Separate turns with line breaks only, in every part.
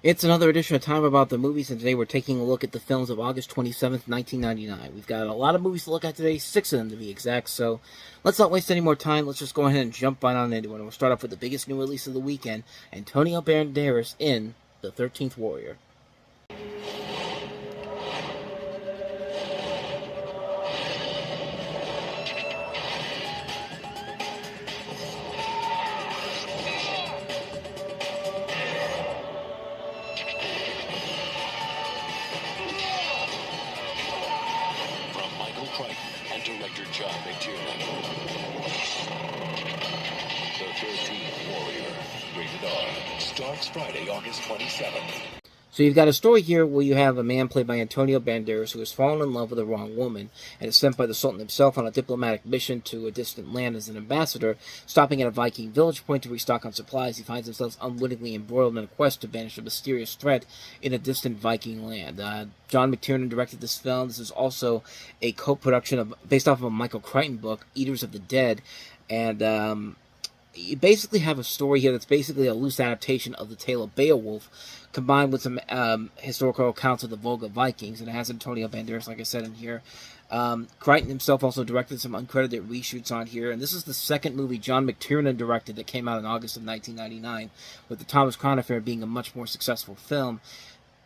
It's another edition of Time About the Movies, and today we're taking a look at the films of August 27th, 1999. We've got a lot of movies to look at today, 6 of them to be exact, so let's not waste any more time. Let's just go ahead and jump right on into it. We'll start off with the biggest new release of the weekend, Antonio Banderas in The 13th Warrior.
And director John McTiernan. The 13th Warrior, rated R, starts Friday, August 27th.
So you've got a story here where you have a man played by Antonio Banderas who has fallen in love with the wrong woman and is sent by the Sultan himself on a diplomatic mission to a distant land as an ambassador. Stopping at a Viking village point to restock on supplies, he finds himself unwittingly embroiled in a quest to banish a mysterious threat in a distant Viking land. John McTiernan directed this film. This is also a co-production based off of a Michael Crichton book, Eaters of the Dead, and you basically have a story here that's basically a loose adaptation of the tale of Beowulf, combined with some historical accounts of the Volga Vikings, and it has Antonio Banderas, like I said, in here. Crichton himself also directed some uncredited reshoots on here, and this is the second movie John McTiernan directed that came out in August of 1999, with the Thomas Crown Affair being a much more successful film.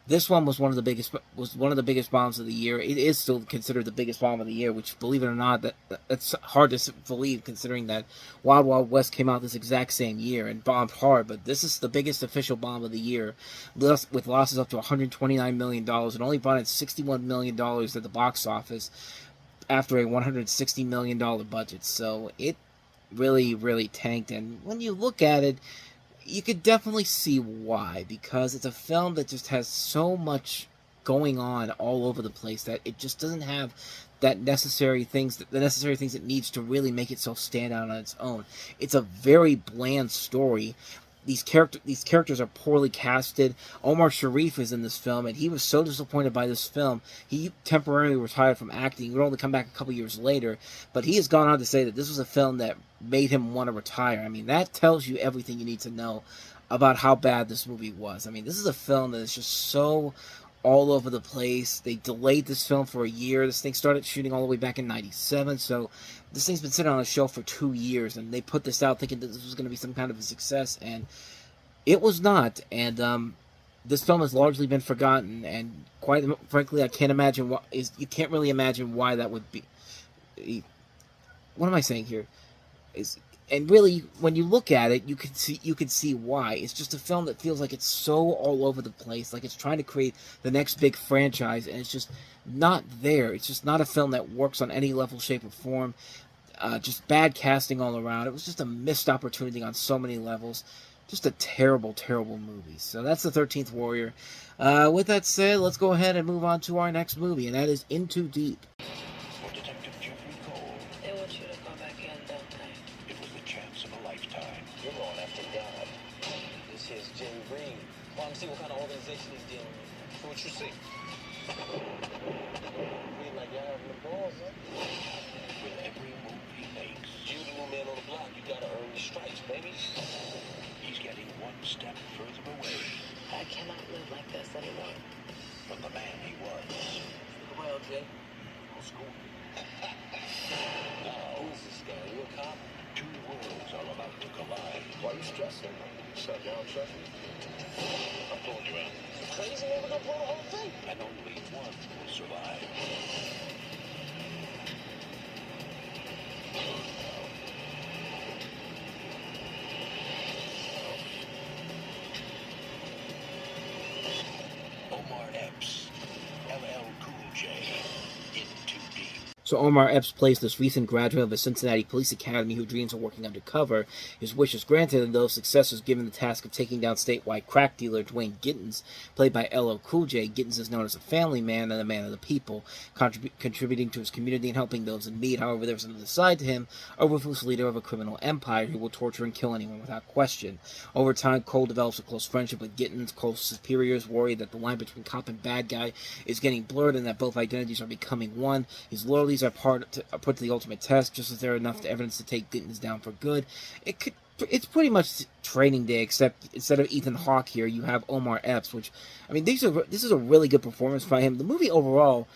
This one was one of the biggest bombs of the year. It is still considered the biggest bomb of the year, which, believe it or not, that's hard to believe considering that Wild Wild West came out this exact same year and bombed hard. But this is the biggest official bomb of the year, with losses up to $129 million. It only brought in $61 million at the box office after a $160 million budget. So it really, really tanked. And when you look at it, you could definitely see why, because it's a film that just has so much going on all over the place that it just doesn't have the necessary things it needs to really make itself stand out on its own. It's a very bland story. These characters are poorly casted. Omar Sharif is in this film, and he was so disappointed by this film, he temporarily retired from acting. He would only come back a couple years later, but he has gone on to say that this was a film that made him want to retire. I mean, that tells you everything you need to know about how bad this movie was. I mean, this is a film that is just so all over the place. They delayed this film for a year. This thing started shooting all the way back in '97, so this thing's been sitting on a shelf for 2 years, and they put this out thinking that this was going to be some kind of a success, and it was not. And this film has largely been forgotten, and quite frankly, I can't imagine you can't really imagine why that would be. What am I saying here? And really, when you look at it, you can see why. It's just a film that feels like it's so all over the place, like it's trying to create the next big franchise, and it's just not there. It's just not a film that works on any level, shape, or form. Just bad casting all around. It was just a missed opportunity on so many levels. Just a terrible, terrible movie. So that's The 13th Warrior. With that said, let's go ahead and move on to our next movie, and that is In Too Deep.
See what kind of organization he's dealing with. So what you see? Read like y'all having the balls, huh?
With every move he makes,
You the new man on the block, you gotta earn your stripes, baby.
he's getting one step further away
I cannot live like this anymore.
from the man he was.
Look around, Jay. Old school.
Now,
Who's this guy? You a cop?
two worlds are about to collide.
Why you stressing? Shut down, trust me.
I told you, man.
Crazy, man, we're gonna blow the whole thing.
And only one will survive. Omar Epps, LL Cool J, In Too Deep.
So Omar Epps plays this recent graduate of a Cincinnati police academy who dreams of working undercover. His wish is granted, and though success is given the task of taking down statewide crack dealer Dwayne Gittins, played by LL Cool J. Gittins is known as a family man and a man of the people, contributing to his community and helping those in need. However, there's another side to him, a ruthless leader of a criminal empire who will torture and kill anyone without question. Over time, Cole develops a close friendship with Gittins. Cole's superiors worry that the line between cop and bad guy is getting blurred and that both identities are becoming one. His loyalties are put to the ultimate test, just as they're enough evidence to take Gittins down for good. It could it's pretty much Training Day, except instead of Ethan Hawke here, you have Omar Epps, which, I mean, this is a really good performance by him. The movie overall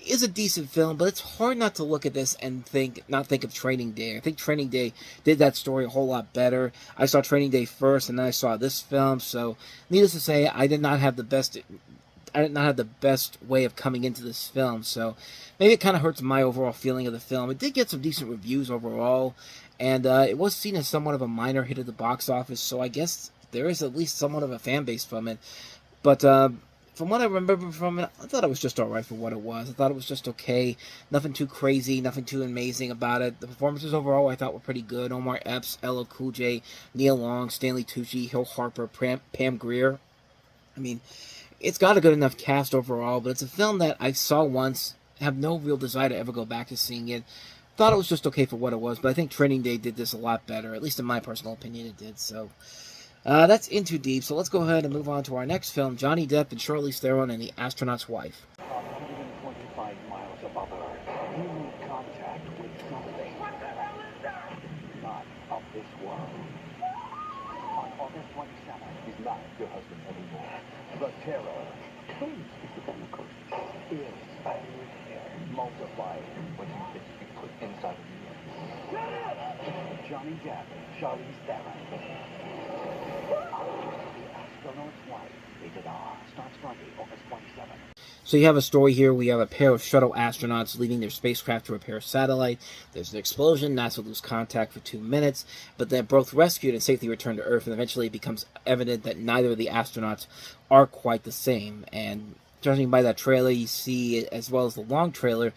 is a decent film, but it's hard not to look at this and not think of Training Day. I think Training Day did that story a whole lot better. I saw Training Day first, and then I saw this film, so needless to say, I did not have the best way of coming into this film, so maybe it kind of hurts my overall feeling of the film. It did get some decent reviews overall, and it was seen as somewhat of a minor hit at the box office, so I guess there is at least somewhat of a fan base from it. But from what I remember from it, I thought it was just alright for what it was. I thought it was just okay. Nothing too crazy, nothing too amazing about it. The performances overall I thought were pretty good. Omar Epps, LL Cool J, Neil Long, Stanley Tucci, Hill Harper, Pam Grier. I mean, it's got a good enough cast overall, but it's a film that I saw once, have no real desire to ever go back to seeing it. Thought it was just okay for what it was, but I think Training Day did this a lot better, at least in my personal opinion it did, so... that's In Too Deep, so let's go ahead and move on to our next film, Johnny Depp and Charlize Theron and the Astronaut's Wife.
125 miles above Earth, you made contact with something not of this world. On August 27th, he's not your husband anymore. The terror, please speak the chemicals, is multiplied when he gets to be put inside of you. Johnny Depp, Charlize Theron. The Astronaut's Wife, rated R, starts Friday, August 27th.
So you have a story here. We have a pair of shuttle astronauts leaving their spacecraft to repair a satellite. There's an explosion. NASA lose contact for 2 minutes, but they're both rescued and safely returned to Earth, and eventually it becomes evident that neither of the astronauts are quite the same. And judging by that trailer you see, as well as the long trailer,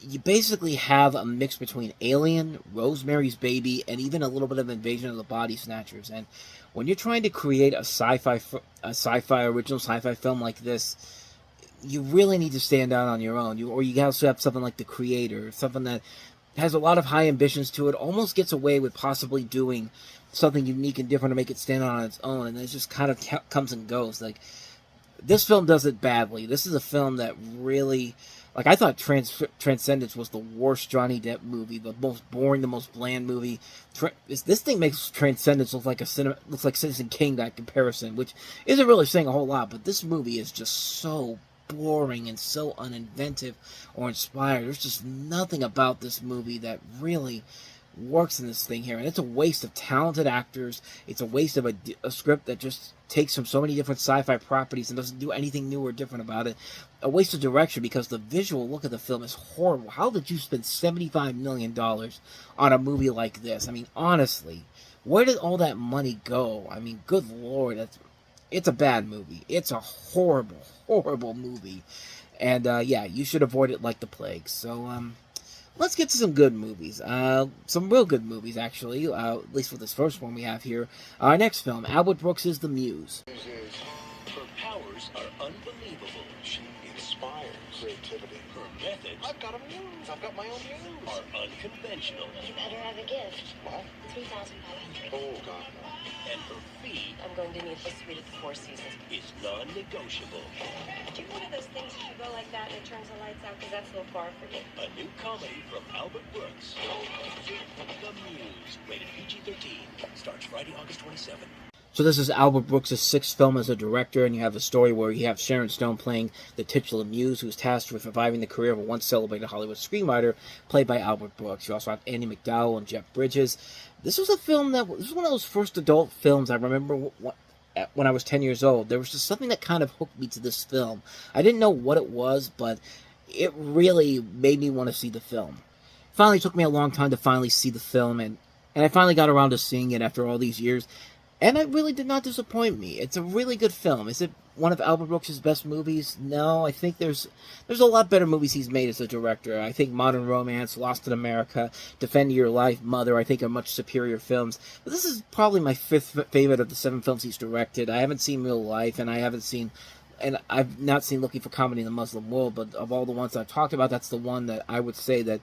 you basically have a mix between Alien, Rosemary's Baby, and even a little bit of Invasion of the Body Snatchers. And when you're trying to create a original sci-fi film like this, you really need to stand out on your own. Or you also have something like The Creator, something that has a lot of high ambitions to it, almost gets away with possibly doing something unique and different to make it stand out on its own, and it just kind of comes and goes. Like, this film does it badly. This is a film that really... Like, I thought Transcendence was the worst Johnny Depp movie, the most boring, the most bland movie. This thing makes Transcendence look like looks like Citizen Kane by comparison, which isn't really saying a whole lot, but this movie is just so boring and so uninventive or inspired. There's just nothing about this movie that really works in this thing here, and it's a waste of talented actors. It's a waste of a script that just takes from so many different sci-fi properties and doesn't do anything new or different about it. A waste of direction, because the visual look of the film is horrible. How did you spend $75 million on a movie like this? I mean, honestly, where did all that money go? I mean, good lord, it's a bad movie. It's a horrible, horrible movie. And, yeah, you should avoid it like the plague. So, let's get to some good movies. Some real good movies, actually, at least for this first one we have here. Our next film, Albert Brooks' The Muse.
Her powers are unbelievable. She inspires creativity. Her methods, I've got a muse. I've got my own muse, are unconventional.
You better have a gift.
What?
3,500.
Oh, God. And her fee
I'm going to need a suite at the Four Seasons.
is non-negotiable.
Do you one of those things that you go like that and it turns the lights out? Because that's a little far for me.
A new comedy from Albert Brooks. The Muse, rated PG-13. Starts Friday, August 27th.
So this is Albert Brooks' sixth film as a director, and you have a story where you have Sharon Stone playing the titular Muse, who's tasked with reviving the career of a once-celebrated Hollywood screenwriter, played by Albert Brooks. You also have Andy McDowell and Jeff Bridges. This was a film this was one of those first adult films I remember when I was 10 years old. There was just something that kind of hooked me to this film. I didn't know what it was, but it really made me want to see the film. It finally took me a long time to finally see the film, and I finally got around to seeing it after all these years. And it really did not disappoint me. It's a really good film. Is it one of Albert Brooks' best movies? No, I think there's a lot better movies he's made as a director. I think Modern Romance, Lost in America, Defend Your Life, Mother, I think are much superior films. But this is probably my fifth favorite of the 7 films he's directed. I haven't seen Real Life, and I've not seen Looking for Comedy in the Muslim World, but of all the ones I've talked about, that's the one that I would say that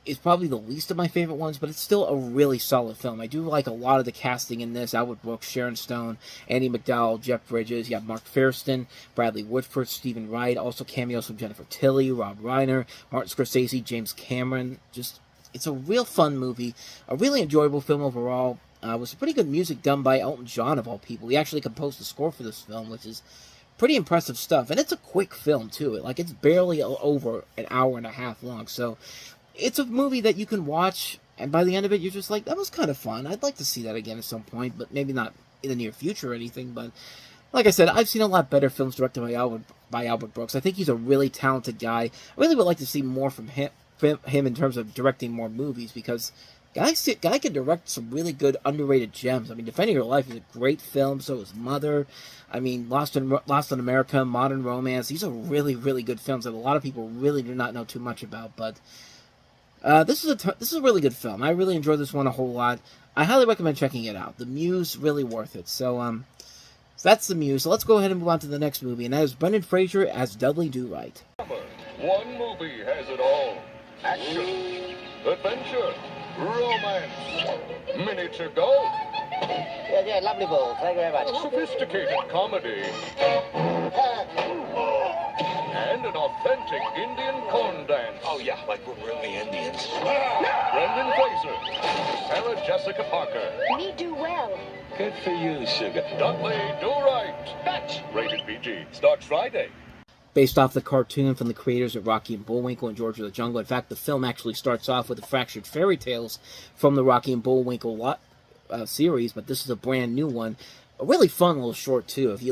is probably the least of my favorite ones, but it's still a really solid film. I do like a lot of the casting in this. Albert Brooks, Sharon Stone, Andy McDowell, Jeff Bridges. You have Mark Fairston, Bradley Whitford, Stephen Wright. Also cameos from Jennifer Tilly, Rob Reiner, Martin Scorsese, James Cameron. It's a real fun movie. A really enjoyable film overall. was pretty good music done by Elton John, of all people. He actually composed the score for this film, which is pretty impressive stuff. And it's a quick film, too. It's barely over an hour and a half long. So it's a movie that you can watch, and by the end of it, you're just like, that was kind of fun. I'd like to see that again at some point, but maybe not in the near future or anything. But like I said, I've seen a lot better films directed by Albert Brooks. I think he's a really talented guy. I really would like to see more from him in terms of directing more movies, because guy can direct some really good underrated gems. I mean, Defending Your Life is a great film. So is Mother. I mean, Lost in America, Modern Romance. These are really, really good films that a lot of people really do not know too much about. But this is a really good film. I really enjoyed this one a whole lot. I highly recommend checking it out. The Muse, really worth it. So that's The Muse. So let's go ahead and move on to the next movie, and that is Brendan Fraser as Dudley Do-Right.
One movie has it all. Action, adventure, romance, miniature golf,
Yeah, lovely ball. Thank you very much.
sophisticated comedy, and an authentic Indian corn dance.
Oh, yeah, like we're really Indians.
Brendan Fraser, Sarah Jessica Parker,
Me do well.
Good for you, sugar.
Dudley Do-Right. That's rated PG. Starts Friday.
Based off the cartoon from the creators of Rocky and Bullwinkle and George of the Jungle. In fact, the film actually starts off with the fractured fairy tales from the Rocky and Bullwinkle series, but this is a brand new one. A really fun little short too. If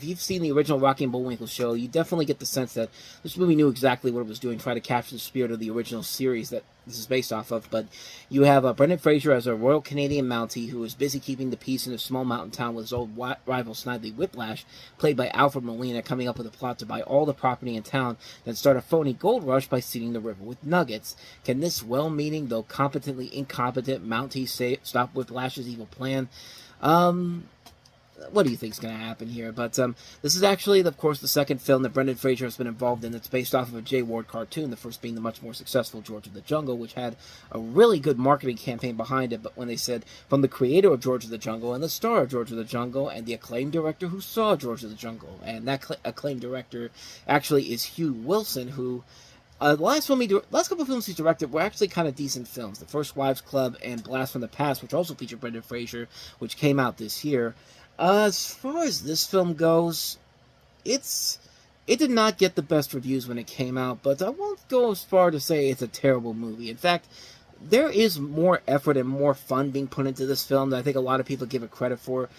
you've seen the original Rocky and Bullwinkle show, you definitely get the sense that this movie knew exactly what it was doing, trying to capture the spirit of the original series that this is based off of. But you have Brendan Fraser as a Royal Canadian Mountie who is busy keeping the peace in a small mountain town with his old rival Snidely Whiplash, played by Alfred Molina, coming up with a plot to buy all the property in town, then start a phony gold rush by seeding the river with nuggets. Can this well-meaning, though competently incompetent Mountie stop Whiplash's evil plan? What do you think is going to happen here? But this is actually, of course, the second film that Brendan Fraser has been involved in that's based off of a Jay Ward cartoon, the first being the much more successful George of the Jungle, which had a really good marketing campaign behind it. But when they said, from the creator of George of the Jungle and the star of George of the Jungle and the acclaimed director who saw George of the Jungle, and that acclaimed director actually is Hugh Wilson, who... the last couple of films he's directed were actually kind of decent films. The First Wives Club and Blast from the Past, which also featured Brendan Fraser, which came out this year. As far as this film goes, it did not get the best reviews when it came out, but I won't go as far to say it's a terrible movie. In fact, there is more effort and more fun being put into this film than I think a lot of people give it credit for.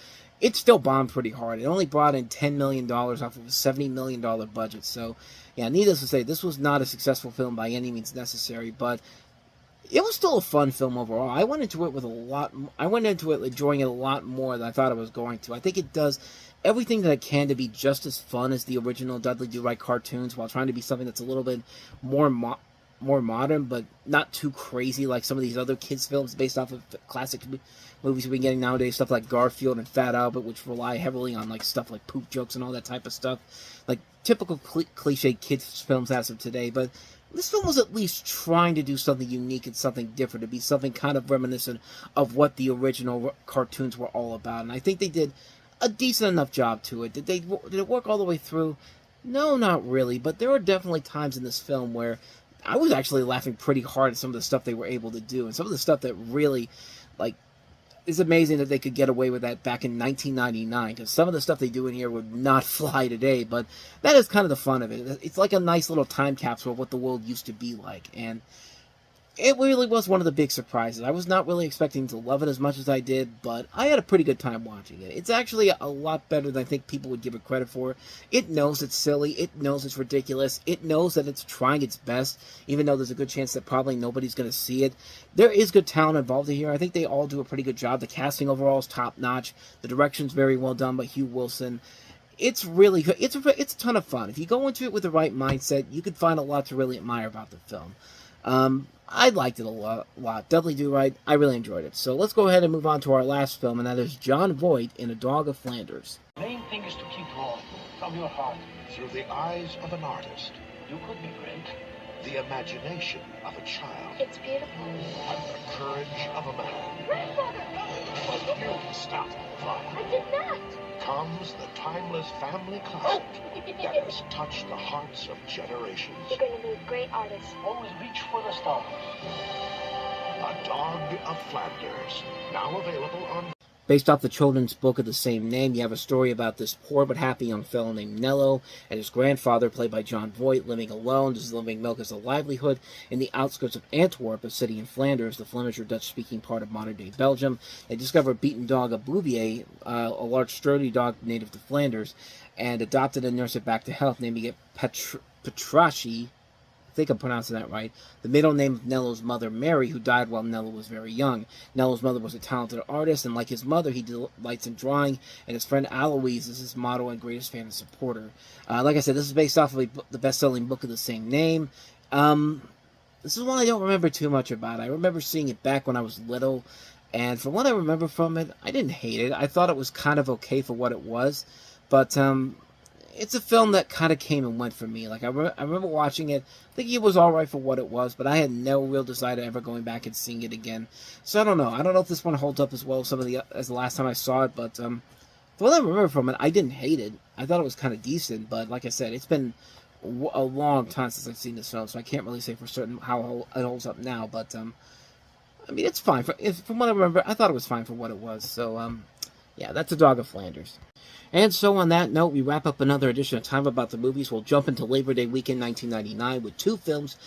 It still bombed pretty hard. It only brought in $10 million off of a $70 million budget. So, yeah, needless to say, this was not a successful film by any means necessary, but it was still a fun film overall. I went into it enjoying it a lot more than I thought I was going to. I think it does everything that it can to be just as fun as the original Dudley Do-Right cartoons, while trying to be something that's a little bit more modern, but not too crazy like some of these other kids' films based off of classic movies we've been getting nowadays, stuff like Garfield and Fat Albert, which rely heavily on like stuff like poop jokes and all that type of stuff, like typical cliche kids' films as of today. But this film was at least trying to do something unique and something different, to be something kind of reminiscent of what the original cartoons were all about. And I think they did a decent enough job to it. Did it work all the way through? No, not really. But there are definitely times in this film where I was actually laughing pretty hard at some of the stuff they were able to do. And some of the stuff that really, like, it's amazing that they could get away with that back in 1999, because some of the stuff they do in here would not fly today, but that is kind of the fun of it. It's like a nice little time capsule of what the world used to be like, and it really was one of the big surprises. I was not really expecting to love it as much as I did, but I had a pretty good time watching it. It's actually a lot better than I think people would give it credit for. It knows it's silly, it knows it's ridiculous, it knows that it's trying its best, even though there's a good chance that probably nobody's going to see it. There is good talent involved in here. I think they all do a pretty good job. The casting overall is top-notch. The direction's very well done by Hugh Wilson. It's really good. It's a ton of fun. If you go into it with the right mindset, you could find a lot to really admire about the film. I liked it a lot. Dudley Do-Right, I really enjoyed it. So let's go ahead and move on to our last film, and that is John Voight in A Dog of Flanders.
The main thing is to keep drawing from your heart.
Through the eyes of an artist,
You could be great.
the imagination of a child,
It's beautiful.
and the courage of a man,
Grandfather!
but you stop the fire.
I did not!
Comes the timeless family classic that has touched the hearts of generations.
You're going to be a great artist.
Always reach for the stars.
A Dog of Flanders, now available on...
Based off the children's book of the same name, you have a story about this poor but happy young fellow named Nello and his grandfather, played by John Voight, living alone, delivering milk as a livelihood in the outskirts of Antwerp, a city in Flanders, the Flemish or Dutch-speaking part of modern-day Belgium. They discover a beaten dog, a Bouvier, a large sturdy dog native to Flanders, and adopted and nurse it back to health, naming it Petrachi. I think I'm pronouncing that right. The middle name of Nello's mother, Mary, who died while Nello was very young. Nello's mother was a talented artist, and like his mother, he delights in drawing, and his friend Aloise is his model and greatest fan and supporter. Like I said, this is based off of the best-selling book of the same name. This is one I don't remember too much about. I remember seeing it back when I was little, and from what I remember from it, I didn't hate it. I thought it was kind of okay for what it was, but it's a film that kind of came and went for me. Like, I remember watching it, thinking it was alright for what it was, but I had no real desire to ever going back and seeing it again. So I don't know. I don't know if this one holds up as well as the last time I saw it, but from what I remember from it, I didn't hate it. I thought it was kind of decent, but like I said, it's been a long time since I've seen this film, so I can't really say for certain how it holds up now, but I mean, it's fine. From what I remember, I thought it was fine for what it was. So, yeah, that's A Dog of Flanders. And so on that note, we wrap up another edition of Time About the Movies. We'll jump into Labor Day weekend 1999 with two films,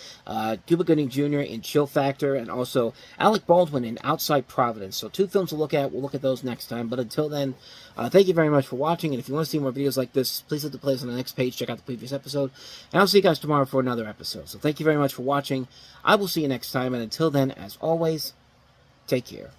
Cuba Gooding Jr. in Chill Factor, and also Alec Baldwin in Outside Providence. So two films to look at. We'll look at those next time. But until then, thank you very much for watching. And if you want to see more videos like this, please hit the playlist on the next page. Check out the previous episode. And I'll see you guys tomorrow for another episode. So thank you very much for watching. I will see you next time. And until then, as always, take care.